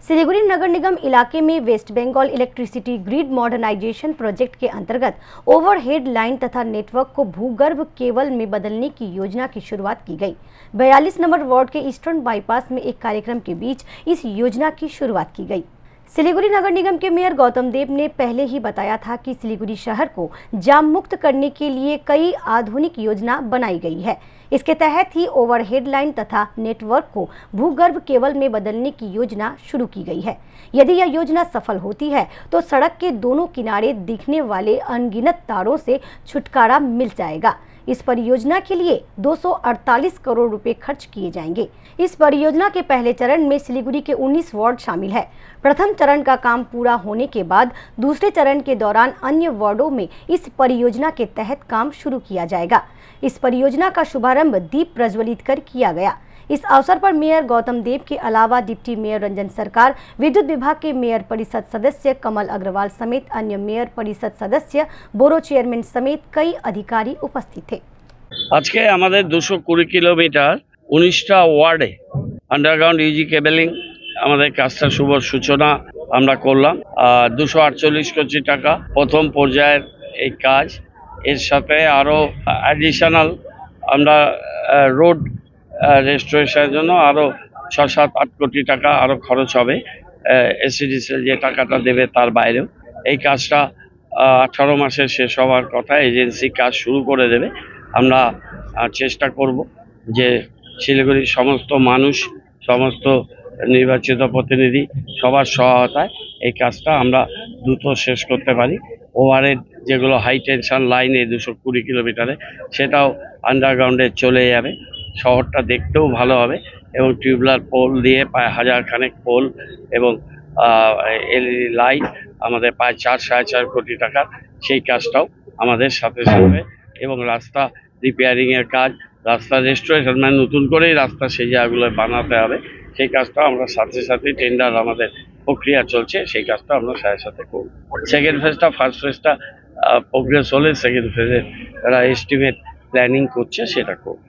सिलीगुड़ी नगर निगम इलाके में West Bengal electricity grid modernisation project के अंतर्गत ओवरहेड लाइन तथा नेटवर्क को भूगर्भ केबल में बदलने की योजना की शुरुआत की गई। 42 नंबर वार्ड के ईस्टर्न बाईपास में एक कार्यक्रम के बीच इस योजना की शुरुआत की गई। सिलीगुड़ी नगर निगम के मेयर गौतम देव ने पहले ही बताया था कि सिलीगुड़ी शहर को जाम मुक्त करने के लिए कई आधुनिक योजना बनाई गई है। इसके तहत ही ओवरहेड लाइन तथा नेटवर्क को भूगर्भ केबल में बदलने की योजना शुरू की गई है। यदि यह योजना सफल होती है तो सड़क के दोनों किनारे दिखने वाले अनगिनत तारों से छुटकारा मिल जाएगा। इस परियोजना के लिए 248 करोड़ रुपए खर्च किए जाएंगे। इस परियोजना के पहले चरण में सिलीगुड़ी के 19 वार्ड शामिल है। प्रथम चरण का काम पूरा होने के बाद दूसरे चरण के दौरान अन्य वार्डों में इस परियोजना के तहत काम शुरू किया जाएगा। इस परियोजना का शुभारंभ दीप प्रज्वलित कर किया गया। इस अवसर पर मेयर गौतम देव के अलावा डिप्टी मेयर रंजन सरकार, विद्युत विभाग के मेयर परिषद सदस्य कमल अग्रवाल समेत अन्य मेयर परिषद सदस्य, बोरो चेयरमैन समेत कई अधिकारी उपस्थित थे। आज के हमारे 220 kilometre 19टा Warde underground easy cabling हमारे काजटा शुभ सूचना আমরা করলাম। 248 কোটি টাকা প্রথম পর্যায়ের এই কাজ। এর সাথে আরো অ্যাডিশনাল আমরা রোড রেস্টোরেশনের জন্য আরো 6-7-8 কোটি টাকা আরো খরচ হবে। এসিডিসি যে টাকাটা দেবে তার বাইরেও এই কাজটা 18 মাসে শেষ হওয়ার কথা। এজেন্সি কাজ শুরু করে দেবে। আমরা চেষ্টা করব যে শিলিগুড়ির সমস্ত মানুষ, সমস্ত নির্বাচিত প্রতিনিধি সবার সহায়তায় এই কাজটা আমরা দ্রুত শেষ করতে পারি। ওভারহেড যেগুলো হাই টেনশন লাইনে 220 কিলোমিটারে সেটাও আন্ডারগ্রাউন্ডে চলে যাবে। শহরটা দেখতেও ভালো হবে এবং টিউবলার পোল দিয়ে প্রায় 1000 খানেক পোল এবং এলইডি লাইট আমাদের প্রায় 4-4.5 কোটি টাকার সেই কাজটাও আমাদের সাথে সাথে এবং রাস্তা রিপেয়ারিং এর কাজ, রাস্তা রেস্টোরেশন মানে নতুন করেই রাস্তা সেই জায়গাগুলো বানাতে হবে। সেই কাজটা আমরা সাথে সাথে টেন্ডার আমাদের প্রক্রিয়া চলছে, সেই কাজটা আমরা সাথে সাথে করব। সেকেন্ড ফেজটা ফার্স্ট ফেজটা প্রোগ্রেস হলে সেকেন্ড ফেজে তারা এস্টিমেট প্ল্যানিং করছে সেটা করব।